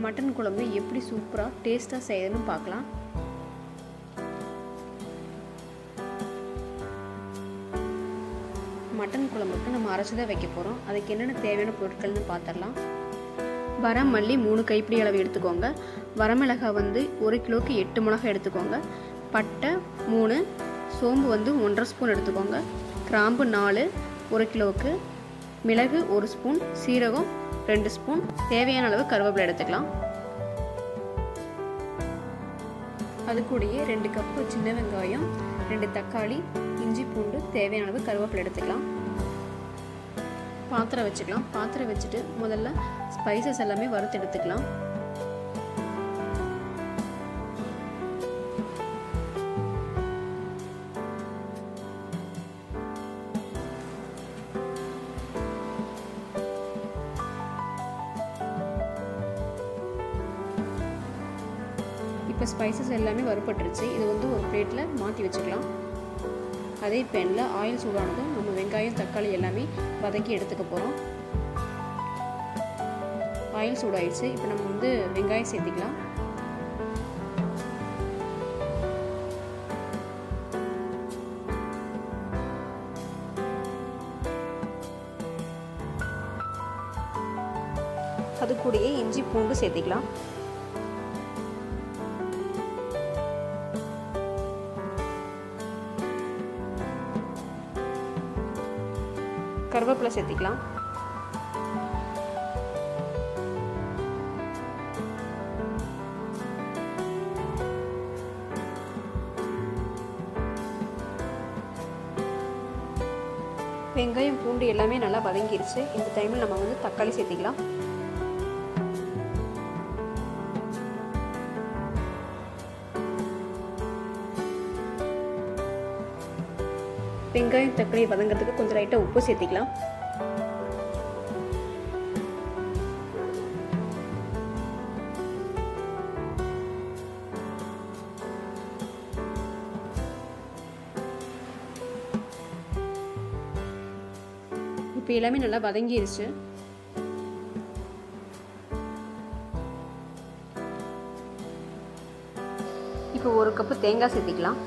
Mutton குழம்பு எப்படி சூப்பராக டேஸ்ட்டாக செய்யணும்னு பார்க்கலாம். மட்டன் குழம்புக்கு நம்ம அரைச்சி தான் வைக்க போகிறோம். அதுக்கு என்னென்ன தேவையான பொருட்கள்னு பார்த்துடலாம். வரமல்லி 3 கைப்பிடி அளவு எடுத்துக்கோங்க. வரமிளகாய் 1 கிலோவுக்கு 8 மிளகாய் எடுத்துக்கோங்க. பட்டை 3, சோம்பு 1.5 ஸ்பூன் எடுத்துக்கோங்க. கிராம்பு 4 1 கிலோவுக்கு, மிளகு 1 ஸ்பூன், சீரகம் 2 ஸ்பூன், தேவையான அளவு கருவேப்பிலை எடுத்துக்கலாம். அது கூடயே 2 கப்பு சின்ன வெங்காயம், 2 தக்காளி, இஞ்சி பூண்டு, தேவையான அளவு கருவேப்பிலை எடுத்துக்கலாம். பாத்திரம் வச்சுக்கலாம். பாத்திரம் வச்சுட்டு முதல்ல ஸ்பைசஸ் எல்லாமே வறுத்து எடுத்துக்கலாம். இப்போ ஸ்பைசஸ் எல்லாமே வறுபட்டுருச்சு. இது ஒரு பிளேட்டில் மாற்றி வச்சுக்கலாம். அதே பேனில் ஆயில் சூடானதும் நம்ம வெங்காயம் தக்காளி எல்லாமே வதக்கி எடுத்துக்க போகிறோம். ஆயில் சூடாயிடுச்சு. இப்போ நம்ம வெங்காயம் சேர்த்திக்கலாம். அது கூடயே இஞ்சி பூண்டு சேர்த்திக்கலாம். கருவேப்பிலை சேர்த்திக்கலாம். வெங்காயம் பூண்டு எல்லாமே நல்லா வதங்கிருச்சு. இந்த டைமில் நம்ம தக்காளி சேர்த்திக்கலாம். வெங்காயம் தக்காளி வதங்கிறதுக்கு கொஞ்சம் லைட்டாக உப்பு சேர்த்திக்கலாம். இப்போ எல்லாமே நல்லா வதங்கிருச்சு. இப்போ 1 கப்பு தேங்காய் சேர்த்திக்கலாம்.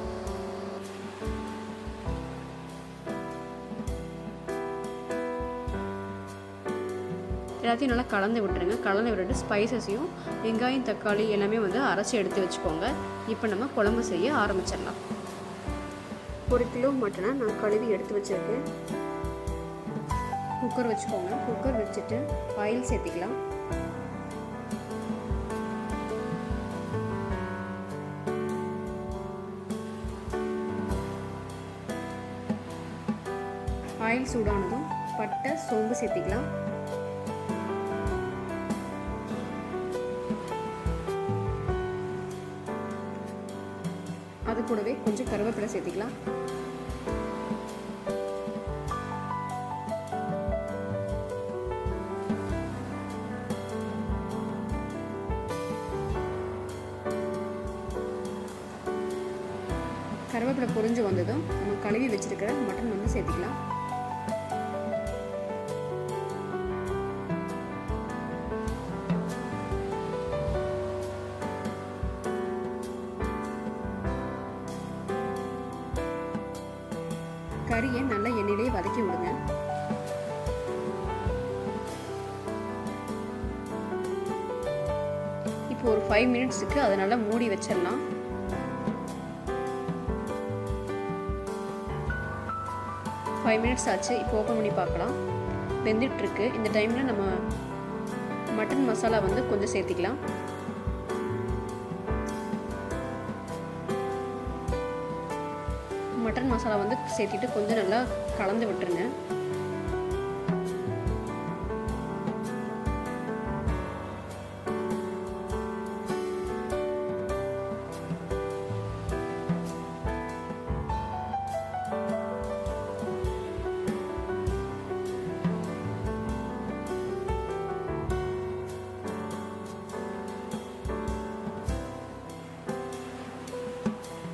எல்லாத்தையும் நல்லா கலந்து விட்டுருங்க. கலந்து விட்டுட்டு ஸ்பைசஸையும் வெங்காயம் தக்காளி எல்லாமே அரைச்சி எடுத்து வச்சுக்கோங்க. இப்போ நம்ம குழம்பு செய்ய ஆரம்பிச்சிடலாம். 1 கிலோ மட்டனை நான் கழுவி எடுத்து வச்சுருக்கேன். குக்கர் வச்சுக்கோங்க. குக்கர் வச்சுட்டு ஆயில் சேர்த்திக்கலாம். ஆயில் சூடானதும் பட்டை சோம்பு சேர்த்திக்கலாம். அது கூடவே கொஞ்சம் கருவேப்பிலை சேர்த்திக்கலாம். கருவேப்பிலை பொரிஞ்சு வந்ததும் நம்ம கழுவி வச்சிருக்கிற மட்டன் சேர்த்திக்கலாம். கறியை நல்லா எண்ணெயிலே வதக்கி விடுங்க. இப்போ ஒரு 5 மினிட்ஸுக்கு அதை நல்லா மூடி வச்சிடலாம். ஃபைவ் மினிட்ஸ் ஆச்சு. இப்போ ஓப்பன் பண்ணி பார்க்கலாம். வெந்துட்டுருக்கு. இந்த டைமில் நம்ம மட்டன் மசாலா கொஞ்சம் சேர்த்திக்கலாம். மட்டன் மசாலா சேர்த்திட்டு கொஞ்சம் நல்லா கலந்து விட்டுருங்க.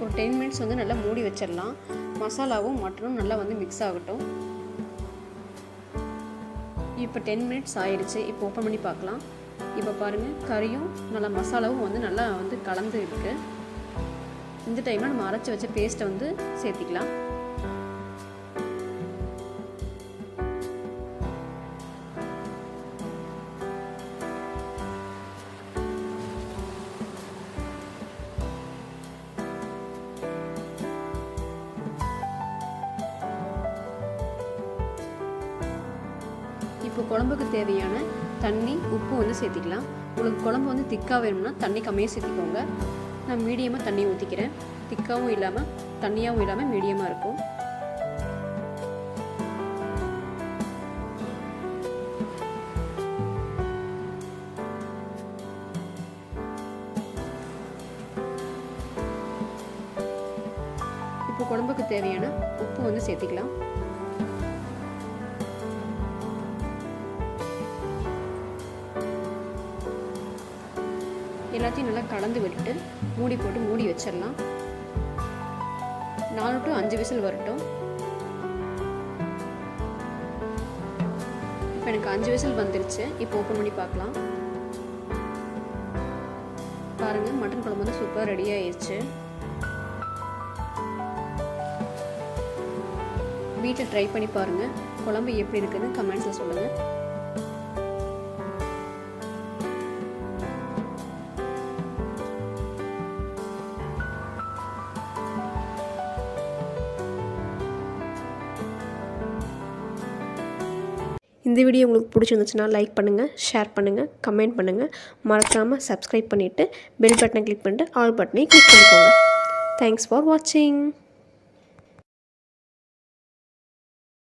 ஒரு 10 மினிட்ஸ் நல்லா மூடி வச்சிடலாம். மசாலாவும் மட்டனும் நல்லா மிக்ஸ் ஆகட்டும். இப்போ 10 மினிட்ஸ் ஆயிடுச்சு. இப்போ ஓப்பன் பண்ணி பார்க்கலாம். இப்போ பாருங்கள் கறியும் நல்லா மசாலாவும் வந்து நல்லா வந்து கலந்து இருக்குது. இந்த டைமில் நம்ம அரைச்சி வச்ச பேஸ்ட்டை வந்து சேர்த்திக்கலாம். இப்போ குழம்புக்கு தேவையான தண்ணி உப்பு வந்து சேர்த்திக்கலாம். உங்களுக்கு குழம்பு வந்து திக்காக வேணும்னா தண்ணி கம்மியாக சேர்த்திக்கோங்க. நான் மீடியமாக தண்ணி ஊற்றிக்கிறேன். திக்காகவும் இல்லாமல் தண்ணியாகவும் இல்லாமல் மீடியமாக இருக்கும். இப்போ குழம்புக்கு தேவையான உப்பு வந்து சேர்த்திக்கலாம். எல்லாத்தையும் நல்லா கலந்து விட்டுட்டு மூடி போட்டு மூடி வச்சிடலாம். 4 to 5 விசில் வரட்டும். இப்போ எனக்கு 5 விசில் வந்துருச்சு. இப்போ ஓப்பன் பண்ணி பார்க்கலாம். பாருங்கள் மட்டன் குழம்பு வந்து சூப்பராக ரெடி ஆயிடுச்சு. வீட்டில் ட்ரை பண்ணி பாருங்கள். குழம்பு எப்படி இருக்குன்னு கமெண்ட்ஸில் சொல்லுங்கள். இந்த வீடியோ உங்களுக்கு பிடிச்சிருந்துச்சுன்னா லைக் பண்ணுங்கள், ஷேர் பண்ணுங்கள், கமெண்ட் பண்ணுங்கள். மறக்காமல் சப்ஸ்கிரைப் பண்ணிவிட்டு பெல் பட்டனை கிளிக் பண்ணிட்டு ஆல் பட்டனை கிளிக் பண்ணிக்கோங்க. தேங்க்ஸ் ஃபார் வாட்சிங்.